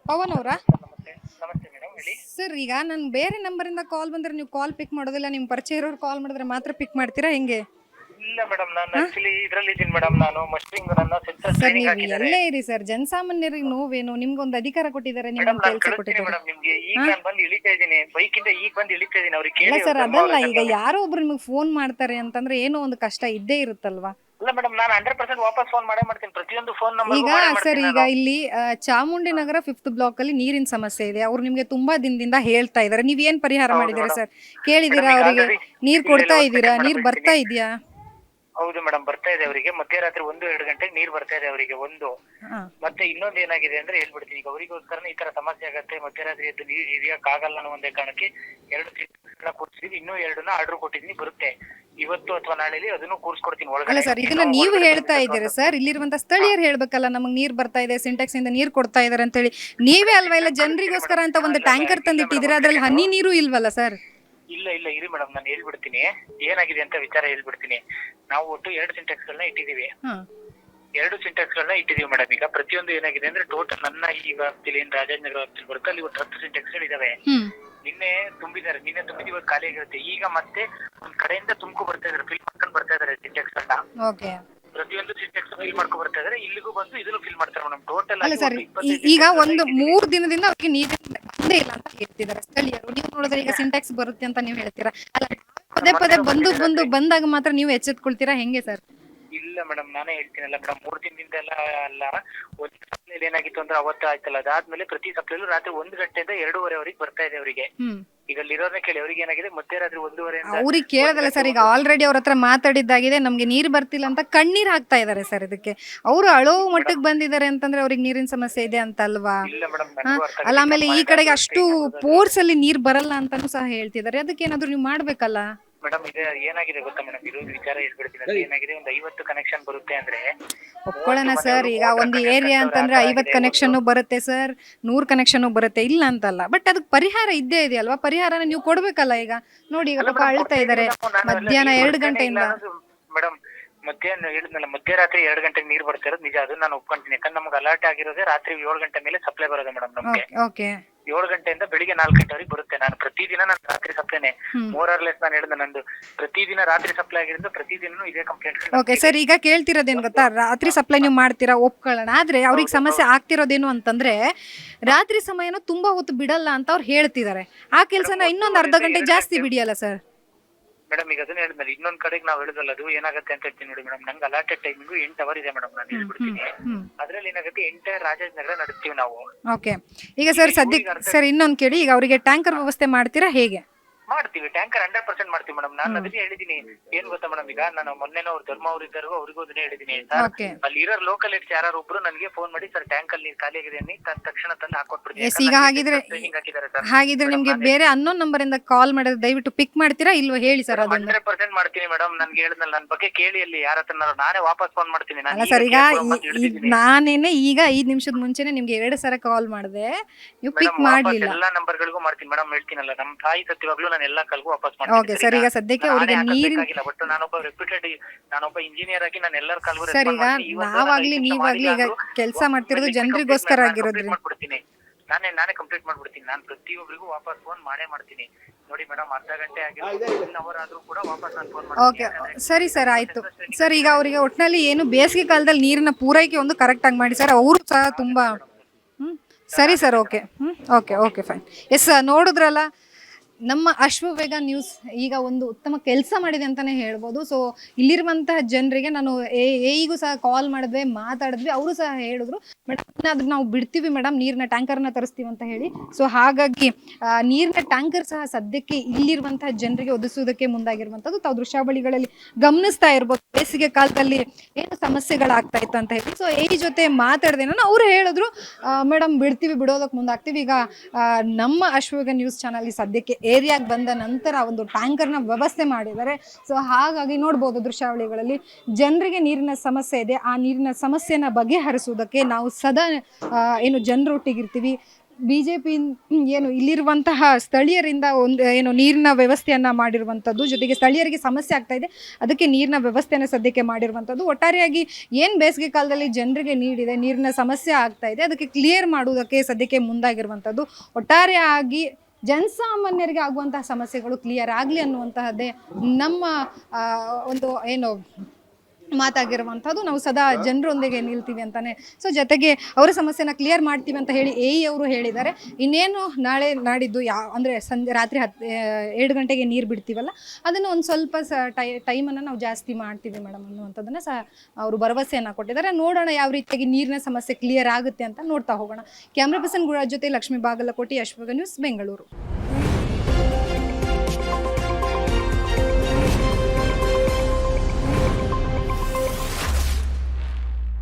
ಪವನ್ ಅವರಾ? ನಮಸ್ತೆ ನಮಸ್ತೆ ಮೇಡಮ್, ಹೇಳಿ. ಸರ್, ಈಗ ನಾನು ಬೇರೆ ನಂಬರಿಂದ ಕಾಲ್ ಬಂದರೆ ನೀವು ಕಾಲ್ ಪಿಕ್ ಮಾಡೋದಿಲ್ಲ, ನಿಮ್ಮ ಪರಿಚಯ ಇರೋರು ಕಾಲ್ ಮಾಡಿದ್ರೆ ಮಾತ್ರ ಪಿಕ್ ಮಾಡ್ತೀರಾ, ಹೆಂಗೆ? ಇಲ್ಲ ಮೇಡಮ್, ನಾನು ಆಕ್ಚುಲಿ ಇದ್ರಲ್ಲಿ ಇದ್ದೀನಿ ಮೇಡಮ್. ನಾನು ಮಸ್ಟ್ರಿಂಗ್ ನನ್ನ ಸೆನ್ಸರ್ ಸರ್, ಟ್ರೈನಿಂಗ್ ನೀವು ಹಾಕಿದ್ದಾರೆ ಎಲ್ಲೇ ಇರಿ ಸರ್, ಜನಸಾಮಾನ್ಯರಿಗೆ ನೋವೇನು? ನಿಮ್ಗೊಂದು ಅಧಿಕಾರ ಕೊಟ್ಟಿದ್ದಾರೆ, ಮೇಡಮ್. ನಿಮ್ಗೊಂದು ನಾನು ಕೆಲಸ ಕಳಿಸ್ತೀನಿ ಕೊಟ್ಟಿದ್ದಾರೆ. ಮೇಡಮ್ ನಿಮ್ಗೆ. ಈಗ ನಾನು ಬಂದು ಇಳಿತಾ ಇದ್ದೀನಿ ಬೈಕಿಂದ, ಈಗ ಬಂದು ಇಳಿತಾ ಇದ್ದೀನಿ. ಅವ್ರಿಗೆ ಅಲ್ಲ ಕೇಳಿ ಸರ್, ಧರ್ಮ ಅದಲ್ಲ, ಅವ್ರ ಈಗ ಹತ್ರ. ಯಾರೋ ಒಬ್ರು ನಿಮಗೆ ಫೋನ್ ಮಾಡ್ತಾರೆ ಅಂತಂದ್ರೆ ಏನೋ ಒಂದು ಕಷ್ಟ ಇದ್ದೇ ಇರುತ್ತಲ್ವಾ? ಇಲ್ಲ ಮೇಡಮ್, ನಾನು 100% ವಾಪಸ್ ಫೋನ್ ಮಾಡೇ ಮಾಡ್ತೀನಿ. ಪ್ರತಿಯೊಂದು ಫೋನ್ ನಂಬರ್ಗೂ ಈಗ ಮಾಡೇ ಸರ್, ಮಾಡ್ತೀನಿ ಈಗ ನಾನು. ಇಲ್ಲಿ ಚಾಮುಂಡಿನಗರ 5th ಬ್ಲಾಕ್ ಅಲ್ಲಿ ನೀರಿನ ಸಮಸ್ಯೆ ಇದೆ. ಅವ್ರು ನಿಮ್ಗೆ ತುಂಬಾ ದಿನದಿಂದ ಹೇಳ್ತಾ ಇದಾರೆ, ನೀವ್ ಏನ್ ಪರಿಹಾರ ಹೌದು ಮಾಡಿದ್ದೀರಾ ಮೇಡಮ್. ಸರ್? ಕೇಳಿದೀರಾ ಮೇಡಮ್ ಈಗ ಅವರಿಗೆ? ಆಲ್ರೆಡಿ ನೀರ್ ಇಲ್ಲ ಇಲ್ಲ ಕೊಡ್ತಾ ಒಂದ್ ಇದ್ದೀರಾ? ಸೆಕೆಂಡ್ ಮೇಡಮ್ ನೀರ್ ಹೇಳ್ತೀನಿ. ಬರ್ತಾ ಇದೆಯಾ? ಹೌದು ಮೇಡಮ್, ಬರ್ತಾ ಇದೆ ಅವರಿಗೆ. ಮಧ್ಯರಾತ್ರಿ 1-2 ಗಂಟೆಗೆ ನೀರು ಬರ್ತಾ ಇದೆ ಅವರಿಗೆ. ಒಂದು ಹಾ. ಮತ್ತೆ ಇನ್ನೊಂದು ಏನಾಗಿದೆ ಅಂದ್ರೆ ಹೇಳ್ಬಿಡ್ತೀನಿ. ಈಗ ಅವರಿಗೋಸ್ಕರನೇ ಈ ತರ ಸಮಸ್ಯೆ ಆಗತ್ತೆ. ಮಧ್ಯರಾತ್ರಿ ಎದ್ದು ನೀರು ಹಿಡಿಯಕ್ಕಾಗಲ್ಲ ಅನ್ನೋ ಒಂದೇ ಕಾರಣಕ್ಕೆ 2 ಸಿಲಿಂಡರ್ ಕೂರ್ಸಿದೀನಿ. ಇನ್ನೂ 2ನ ಆರ್ಡರ್ ಕೊಟ್ಟಿದ್ದೀನಿ, ಬರುತ್ತೆ ಇವತ್ತು ಅಥವಾ ನಾಳೆಲಿ. ಅದನ್ನು ಕೂರ್ಸ್ಕೊಡ್ತೀನಿ ಅಲ್ಲ ಒಳಗಡೆ. ಸರ್, ಇದನ್ನ ನೀವು ಒಳಗಡೆ ಹೇಳ್ತಾ ಬಂದಿದ್ದು ಇದ್ದೀರಾ ಅಂತ. ಸರ್? ಇಲ್ಲಿರುವಂತ ಸ್ಥಳೀಯರು ಹೇಳ್ಬೇಕಲ್ಲ, ನಮಗ್ ನೀರ್ ಬರ್ತಾ ಇದೆ, ಸಿಂಟೆಕ್ಸ್ ಇಂದ ನೀರ್ ಕೊಡ್ತಾ ಇದಾರೆ ಅಂತ ಹೇಳಿ. ನೀವೇ ಅಲ್ವಾ ಇಲ್ಲ ಜನರಿಗೋಸ್ಕರ ಅಂತ ಒಂದು ಟ್ಯಾಂಕರ್ ತಂದಿಟ್ಟಿದ್ದೀರಾ, ಅದ್ರಲ್ಲಿ ಹನಿ ನೀರು ಇಲ್ವಲ್ಲ ಸರ್? ಇಲ್ಲ ಇಲ್ಲ ಇರಿ ಮೇಡಮ್, ನಾನು ಹೇಳ್ಬಿಡ್ತೀನಿ ಏನಾಗಿದೆ ಅಂತ ವಿಚಾರ ಹೇಳ್ಬಿಡ್ತೀನಿ. ನಾವು ಒಟ್ಟು 2 ಸಿಂಟೆಕ್ಸ್ ಗಳನ್ನ ಇಟ್ಟಿದೀವಿ. ಹಾ. 2 ಸಿಂಟೆಕ್ಸ್ ಗಳನ್ನ ಇಟ್ಟಿದೀವಿ ಮೇಡಮ್. ಈಗ ಪ್ರತಿಯೊಂದು ಏನಾಗಿದೆ ಅಂದ್ರೆ ಟೋಟಲ್ ನನ್ನ ಈ ವ್ಯಾಪ್ತಿಲಿ ಏನ್ ರಾಜಾಜಿನಗರ ವ್ಯಾಪ್ತಿಲಿ ಬರುತ್ತೆ, ಅಲ್ಲಿ ಒಟ್ಟು 10 ಸಿಂಟೆಕ್ಸ್ ಗಳಿದಾವೆ. ನಿನ್ನೆ ತುಂಬಿದ್ದಾರೆ, ನಿನ್ನೆ ತುಂಬಿದ ಇವಾಗ ಖಾಲಿ ಆಗಿರುತ್ತೆ. ಈಗ ಮತ್ತೆ ಒಂದ್ ಕಡೆಯಿಂದ ತುಂಬ್ಕೊ ಬರ್ತಾ ಇದಾರೆ, ಫಿಲ್ ಮಾಡ್ಕೊಂಡು ಬರ್ತಾ ಇದಾರೆ ಸಿಂಟೆಕ್ಸ್ ಗಳನ್ನ. ಓಕೆ. ಪ್ರತಿಯೊಂದು ಸಿಂಟೆಕ್ಸ್ ಫಿಲ್ ಮಾಡ್ಕೊ ಬರ್ತಾ ಇದಾರೆ. ಇಲ್ಲಿಗೂ ಬಂದು ಇದನ್ನು ಫಿಲ್ ಮಾಡ್ತಾರೆ ಮೇಡಮ್. ಟೋಟಲ್ ಅಲ್ಲ ಆಗಿ ಸರ್, ಒಟ್ಟು 25 ಈಗ ಸಿಂಟೆಕ್ಸ್ ಒಂದು ಇಟ್ಟಿದೀವಿ. 3 ದಿನದಿಂದ ಅವ್ರಿಗೆ ನೀರಿನ ಬಂದೇ ಇಲ್ಲ ಅಂತ ಹೇಳ್ತಿದ್ದಾರೆ ಸ್ಥಳೀಯರು. ನೀವು ನೋಡಿದ್ರೆ ಈಗ ಸಿಂಟ್ಯಾಕ್ಸ್ ಬರುತ್ತೆ ಅಂತ ನೀವು ಹೇಳ್ತೀರಾ, ಅಲ್ಲ ಪದೇ ಪದೇ ಬಂದಾಗ ಮಾತ್ರ ನೀವು ಎಚ್ಚೆತ್ಕೊಳ್ತೀರಾ, ಹೆಂಗೆ ಸರ್? ಇಲ್ಲ ಮೇಡಮ್, ನಾನೇ ಹೇಳ್ತೀನಲ್ಲ ಮೇಡಮ್. 3 ದಿನದಿಂದ ಎಲ್ಲ ಅಲ್ಲ. ಒಂದು ಸಪ್ಲೈಲಿ ಏನಾಗಿತ್ತು ಅಂದ್ರೆ ಅವತ್ತು ಆಯ್ತಲ್ಲ, ಅದಾದ್ಮೇಲೆ ಪ್ರತಿ ಸಪ್ಲೈಲು ರಾತ್ರಿ 1 ಗಂಟೆಯಿಂದ 2:30 ಬರ್ತಾ ಇದೆ ಅವರಿಗೆ. ಈಗ ಅಲ್ಲಿರೋರ್ನ ಕೇಳಿ, ಅವ್ರಿಗೆ ಏನಾಗಿದೆ ಮಧ್ಯರಾತ್ರಿ 1:30 ಅವ್ರಿಗೆ ಕೇಳೋದಲ್ಲ ಸರ್, ಈಗ ಆಲ್ರೆಡಿ ಅವ್ರ ಹತ್ರ ಮಾತಾಡಿದ್ದಾಗಿದೆ, ನಮ್ಗೆ ನೀರು ಬರ್ತಿಲ್ಲ ಅಂತ ಕಣ್ಣೀರ್ ಹಾಕ್ತಾ ಇದಾರೆ ಸರ್. ಇದಕ್ಕೆ ಅವರು ಅಳೋ ಮಟ್ಟಕ್ಕೆ ಬಂದಿದ್ದಾರೆ ಅಂತಂದ್ರೆ ಅವ್ರಿಗೆ ನೀರಿನ ಸಮಸ್ಯೆ ಇದೆ ಅಂತ ಅಲ್ವಾ? ಇಲ್ಲ ಮೇಡಮ್, ನನಗೂ ಅರ್ಥ ಅಲ್ಲ, ಆಮೇಲೆ ಈ ಆಗಿದೆ. ಕಡೆಗೆ ಅಷ್ಟು ಪೋರ್ಸ್ ಅಲ್ಲಿ ನೀರ್ ಬರಲ್ಲ ಅಂತಾನು ಸಹ ಹೇಳ್ತಿದ್ದಾರೆ. ಅದಕ್ಕೆ ಏನಾದ್ರು ನೀವು ಮಾಡ್ಬೇಕಲ್ಲ ಮೇಡಮ್. ಇದು ಏನಾಗಿದೆ ಗೊತ್ತಾ ಮೇಡಮ್, ಇರೋದು ವಿಚಾರ ಹೇಳ್ಬಿಡ್ತೀನಿ. ಅದು ಏನಾಗಿದೆ, ಒಂದು 50 ಕನೆಕ್ಷನ್ ಬರುತ್ತೆ ಅಂದ್ರೆ ಒಪ್ಕೊಳ್ಳೋಣ ಸರ್. ಈಗ ಒಂದು ಏರಿಯಾ ಅಂತಂದ್ರೆ 50 ಕನೆಕ್ಷನ್ ಬರುತ್ತೆ ಸರ್, 100 ಕನೆಕ್ಷನ್ ಬರುತ್ತೆ, ಇಲ್ಲ ಅಂತಲ್ಲ. ಬಟ್ ಅದಕ್ಕೆ ಪರಿಹಾರ ಇದ್ದೇ ಇದೆಯಲ್ವಾ? ಪರಿಹಾರನ ನೀವು ಕೊಡ್ಬೇಕಲ್ಲ. ಈಗ ನೋಡಿ, ಈಗ ಪಾಪ ಅಳ್ತಾ ಇದಾರೆ ಮಧ್ಯಾಹ್ನ 2 ಗಂಟೆಯಿಂದ. ಮೇಡಮ್, ಮಧ್ಯಾಹ್ನ ಹೇಳಿದ್ನಲ್ಲ, ಮಧ್ಯರಾತ್ರಿ 2 ಗಂಟೆಗೆ ನೀರು ಬರ್ತಾ ಇರೋದು ನಿಜ. ಅದು ನಾನು ಒಪ್ಕೊಂತೀನಿ. ಯಾಕಂದ್ರೆ ನಮ್ಗೆ ಅಲರ್ಟ್ ಆಗಿರೋದೇ ರಾತ್ರಿ 7 ಗಂಟೆ ಮೇಲೆ ಸಪ್ಲೈ ಬರೋದು ಮೇಡಮ್ ನಮ್ಗೆ. ಓಕೆ. 7 ಗಂಟೆಯಿಂದ ಬೆಳಿಗ್ಗೆ 4 ಗಂಟೆವರೆಗೆ ಬರುತ್ತೆ. ನಾನು ಪ್ರತಿದಿನ ನಾನು ರಾತ್ರಿ ಸಪ್ಲೈನೆ ಮೋರರ್ಲೆಸ್. ನಾನು ಹೇಳಿದ ನಂದು ಪ್ರತಿದಿನ ರಾತ್ರಿ ಸಪ್ಲೈ ಆಗಿರೋದು, ಪ್ರತಿದಿನನೂ ಇದೇ ಕಂಪ್ಲೇಂಟ್. ಓಕೆ ಸರ್, ಈಗ ಕೇಳ್ತಿರೋದೇನು ಗೊತ್ತಾ, ರಾತ್ರಿ ಸಪ್ಲೈ ನೀವು ಮಾಡ್ತೀರಾ, ಒಪ್ಕೊಳ್ಳೋಣ. ಆದ್ರೆ ಅವ್ರಿಗೆ ಸಮಸ್ಯೆ ಆಗ್ತಿರೋದೇನು ಅಂತಂದ್ರೆ ರಾತ್ರಿ ಸಮಯನೂ ತುಂಬಾ ಹೊತ್ತು ಬಿಡಲ್ಲ ಅಂತ ಅವ್ರು ಹೇಳ್ತಿದ್ದಾರೆ. ಆ ಕೆಲಸನ ಇನ್ನೊಂದು ಅರ್ಧ ಗಂಟೆ ಜಾಸ್ತಿ ಬಿಡಿಯಲ್ಲ ಸರ್? ಮೇಡಮ್, ಈಗ ಅದನ್ನ ಹೇಳಿದ್ಮೇಲೆ ಇನ್ನೊಂದ್ ಕಡೆಗೆ ನಾವು ಹೇಳಿದಲ್ಲ, ಅದು ಏನಾಗುತ್ತೆ ಅಂತ ಹೇಳ್ತೀನಿ ನೋಡಿ ಮೇಡಮ್. ನಂಗೆ ಅಲಾಟೆಡ್ ಟೈಮಿಂಗ್ 8 ಅವರ್ ಇದೆ ಮೇಡಮ್. ನಾನು ಹೇಳ್ಬಿಡ್ತೀನಿ. ಅದ್ರಲ್ಲಿ ಏನಾಗುತ್ತೆ, ಎಂಟೈರ್ ರಾಜಾಜಿನಗರ ನಡೆಸ್ತೀವಿ ನಾವು. ಓಕೆ. ಈಗ ಸರ್, ಸದ್ಯಕ್ಕೆ ಸರ್ ಇನ್ನೊಂದು ಕೇಳಿ, ಈಗ ಅವರಿಗೆ ಟ್ಯಾಂಕರ್ ವ್ಯವಸ್ಥೆ ಮಾಡ್ತೀರಾ, ಹೇಗೆ? ಮಾಡ್ತೀವಿ. ಟ್ಯಾಂಕರ್ 100% ಮಾಡ್ತೀವಿ ಮೇಡಮ್. ನಾನು ಅದನ್ನೇ ಹೇಳಿದೀನಿ. ಏನ್ ಗೊತ್ತಾ ಮೇಡಮ್, ಈಗ ನಾನು ಮೊನ್ನೆನೋ ಅವ್ರು ಧರ್ಮ ಅವ್ರು ಇದ್ದಾರೋ ಅವ್ರಿಗೂ ಅದನ್ನೇ ಹೇಳಿದೀನಿ. ಅಲ್ಲಿ ಇರೋ ಲೋಕಲ್ ಎಕ್ಸ್ ಯಾರು ಒಬ್ರು ನನಗೆ ಫೋನ್ ಮಾಡಿ, ಸರ್ ಟ್ಯಾಂಕ್ ಅಲ್ಲಿ ನೀರು ಖಾಲಿ ಆಗಿದೆ ಅನ್ನಿ ತಕ್ಷಣ ತಂದು ಹಾಕೊಟ್ಬಿಡ್ತೀನಿ. ಈಗ ಹಾಗಿದ್ರೆ ನಿಮ್ಗೆ ಬೇರೆ ಅನ್ನೋನ್ ನಂಬರ್ ಇಂದ ಕಾಲ್ ಮಾಡಿದ್ರೆ ದಯವಿಟ್ಟು ಪಿಕ್ ಮಾಡ್ತೀರಾ ಇಲ್ವಾ, ಹೇಳಿ ಸರ್? ಅದನ್ನ 100% ಮಾಡ್ತೀನಿ ಮೇಡಮ್. ನನ್ಗೆ ಹೇಳಿದ್ನಲ್ಲ, ನನ್ನ ಬಗ್ಗೆ ಕೇಳಿ ಅಲ್ಲಿ ಯಾರ ಹತ್ರ ನಾನೇ ವಾಪಸ್ ಫೋನ್ ಮಾಡ್ತೀನಿ. ಅಲ್ಲ ಸರ್, ಈಗ ನಾನೇನೆ ಈಗ 5 ನಿಮಿಷದ ಮುಂಚೆನೆ ನಿಮ್ಗೆ 2 ಸಲ ಕಾಲ್ ಮಾಡಿದೆ, ನೀವು ಪಿಕ್ ಮಾಡ್ಲಿಲ್ಲ. ಎಲ್ಲಾ ನಂಬರ್ ಗಳಿಗೂ ಮಾಡ್ತೀನಿ ಮೇಡಮ್. ಹೇಳ್ತೀನಲ್ಲ, ನಮ್ ತಾಯಿ ಸತ್ಯವಾಗ್ಲೂ ನಾನು ಎಲ್ಲಾ ಕಲ್ಗೂ ವಾಪಸ್ ಮಾಡ್ತೀನಿ. ಓಕೆ ಸರ್, ಈಗ ಸದ್ಯಕ್ಕೆ ಅವರಿಗೆ ನೀರಿನ, ಬಟ್ ನಾನೊಬ್ಬ ರೆಪ್ಯೂಟೆಡ್, ನಾನೊಬ್ಬ ಇಂಜಿನಿಯರ್ ಆಗಿ ನಾನು ಎಲ್ಲರ ಕಲ್ಗೂ ಸರ್, ಈಗ ನಾವಾಗ್ಲಿ ನೀವಾಗ್ಲಿ ಈಗ ಕೆಲಸ ಮಾಡ್ತಿರೋದು ಜನರಿಗೋಸ್ಕರ ಆಗಿರೋದ್ರಿಂದ ಮಾಡ್ಬಿಡ್ತೀನಿ. ನಾನೇ ಕಂಪ್ಲೀಟ್ ಮಾಡ್ಬಿಡ್ತೀನಿ. ನಾನು ಪ್ರತಿಯೊಬ್ಬರಿಗೂ ವಾಪಸ್ ಫೋನ್ ಮಾಡೇ ಮಾಡ್ತೀನಿ. ನೋಡಿ ಮೇಡಮ್, ಅರ್ಧ ಗಂಟೆ ಆಗಿರೋದು 1 ಅವರ್ ಆದ್ರೂ ಕೂಡ ವಾಪಸ್ ನಾನು ಫೋನ್ ಮಾಡ್ತೀನಿ. ಓಕೆ, ಸರಿ ಸರ್, ಆಯ್ತು ಸರ್. ಈಗ ಅವರಿಗೆ ಒಟ್ಟಿನಲ್ಲಿ ಏನು ಬೇಸಿಗೆ ಕಾಲದಲ್ಲಿ ನೀರಿನ ಪೂರೈಕೆ ಒಂದು ಕರೆಕ್ಟ್ ಆಗಿ ಮಾಡಿ ಸರ್. ಅವರು ಸಹ ತುಂಬಾ ಸರಿ sir. Okay. Okay okay fine. Yes, ನೋಡಿದ್ರಲ್ಲ, ನಮ್ಮ ಅಶ್ವವೇಗ ನ್ಯೂಸ್ ಈಗ ಒಂದು ಉತ್ತಮ ಕೆಲಸ ಮಾಡಿದೆ ಅಂತಲೇ ಹೇಳ್ಬೋದು. ಸೊ ಇಲ್ಲಿರುವಂತಹ ಜನರಿಗೆ ನಾನು ಈಗೂ ಸಹ ಕಾಲ್ ಮಾಡಿದ್ವಿ, ಮಾತಾಡಿದ್ವಿ. ಅವರು ಸಹ ಹೇಳಿದ್ರು, ಮೇಡಮ್ ಅದನ್ನ ನಾವು ಬಿಡ್ತೀವಿ ಮೇಡಮ್, ನೀರಿನ ಟ್ಯಾಂಕರ್ನ ತರಿಸ್ತೀವಿ ಅಂತ ಹೇಳಿ. ಸೊ ಹಾಗಾಗಿ ನೀರಿನ ಟ್ಯಾಂಕರ್ ಸಹ ಸದ್ಯಕ್ಕೆ ಇಲ್ಲಿರುವಂತಹ ಜನರಿಗೆ ಒದಗಿಸುವುದಕ್ಕೆ ಮುಂದಾಗಿರುವಂಥದ್ದು ತಾವು ದೃಶ್ಯಾವಳಿಗಳಲ್ಲಿ ಗಮನಿಸ್ತಾ ಇರ್ಬೋದು. ಬೇಸಿಗೆ ಕಾಲದಲ್ಲಿ ಏನು ಸಮಸ್ಯೆಗಳಾಗ್ತಾ ಇತ್ತು ಅಂತ ಹೇಳಿ. ಸೊ ಈ ಜೊತೆ ಮಾತಾಡಿದೆ ನಾನು. ಅವರು ಹೇಳಿದ್ರು, ಮೇಡಮ್ ಬಿಡ್ತೀವಿ, ಬಿಡೋದಕ್ಕೆ ಮುಂದಾಗ್ತೀವಿ. ಈಗ ನಮ್ಮ ಅಶ್ವವೇಗ ನ್ಯೂಸ್ ಚಾನಲ್ ಸದ್ಯಕ್ಕೆ ಏರಿಯಾಗೆ ಬಂದ ನಂತರ ಒಂದು ಟ್ಯಾಂಕರ್ನ ವ್ಯವಸ್ಥೆ ಮಾಡಿದ್ದಾರೆ. ಸೊ ಹಾಗಾಗಿ ನೋಡ್ಬೋದು ದೃಶ್ಯಾವಳಿಗಳಲ್ಲಿ ಜನರಿಗೆ ನೀರಿನ ಸಮಸ್ಯೆ ಇದೆ. ಆ ನೀರಿನ ಸಮಸ್ಯೆನ ಬಗೆಹರಿಸುವುದಕ್ಕೆ ನಾವು ಸದಾ ಏನು ಜನರೊಟ್ಟಿಗಿರ್ತೀವಿ. BJP ಏನು ಇಲ್ಲಿರುವಂತಹ ಸ್ಥಳೀಯರಿಂದ ಒಂದು ಏನು ನೀರಿನ ವ್ಯವಸ್ಥೆಯನ್ನು ಮಾಡಿರುವಂಥದ್ದು, ಜೊತೆಗೆ ಸ್ಥಳೀಯರಿಗೆ ಸಮಸ್ಯೆ ಆಗ್ತಾ ಇದೆ, ಅದಕ್ಕೆ ನೀರಿನ ವ್ಯವಸ್ಥೆಯನ್ನು ಸದ್ಯಕ್ಕೆ ಮಾಡಿರುವಂಥದ್ದು. ಒಟ್ಟಾರೆಯಾಗಿ ಏನು ಬೇಸಿಗೆ ಕಾಲದಲ್ಲಿ ಜನರಿಗೆ ನೀರಿನ ಸಮಸ್ಯೆ ಆಗ್ತಾ ಇದೆ, ಅದಕ್ಕೆ ಕ್ಲಿಯರ್ ಮಾಡುವುದಕ್ಕೆ ಸದ್ಯಕ್ಕೆ ಮುಂದಾಗಿರುವಂಥದ್ದು. ಒಟ್ಟಾರೆಯಾಗಿ ಜನಸಾಮಾನ್ಯರಿಗೆ ಆಗುವಂತಹ ಸಮಸ್ಯೆಗಳು ಕ್ಲಿಯರ್ ಆಗಲಿ ಅನ್ನುವಂತಹದ್ದೇ ನಮ್ಮ ಒಂದು ಏನು ಮಾತಾಗಿರುವಂಥದ್ದು. ನಾವು ಸದಾ ಜನರೊಂದಿಗೆ ನಿಲ್ತೀವಿ ಅಂತಾನೆ. ಸೊ ಜೊತೆಗೆ ಅವರ ಸಮಸ್ಯೆನ ಕ್ಲಿಯರ್ ಮಾಡ್ತೀವಿ ಅಂತ ಹೇಳಿ ಅವರು ಹೇಳಿದ್ದಾರೆ. ಇನ್ನೇನು ನಾಳೆ ನಾಡಿದ್ದು ಅಂದರೆ ಸಂಜೆ ರಾತ್ರಿ 2 ಗಂಟೆಗೆ ನೀರು ಬಿಡ್ತೀವಲ್ಲ, ಅದನ್ನು ಒಂದು ಸ್ವಲ್ಪ ಟೈಮನ್ನು ನಾವು ಜಾಸ್ತಿ ಮಾಡ್ತೀವಿ ಮೇಡಮ್ ಅನ್ನುವಂಥದ್ದನ್ನು ಸಹ ಅವರು ಭರವಸೆಯನ್ನು ಕೊಟ್ಟಿದ್ದಾರೆ. ನೋಡೋಣ ಯಾವ ರೀತಿಯಾಗಿ ನೀರಿನ ಸಮಸ್ಯೆ ಕ್ಲಿಯರ್ ಆಗುತ್ತೆ ಅಂತ ನೋಡ್ತಾ ಹೋಗೋಣ. ಕ್ಯಾಮ್ರಾ ಪರ್ಸನ್ ಗುರುರಾಜ್ ಜೊತೆ ಲಕ್ಷ್ಮೀ ಬಾಗಲಕೋಟೆ, ಅಶ್ವಗ ನ್ಯೂಸ್, ಬೆಂಗಳೂರು.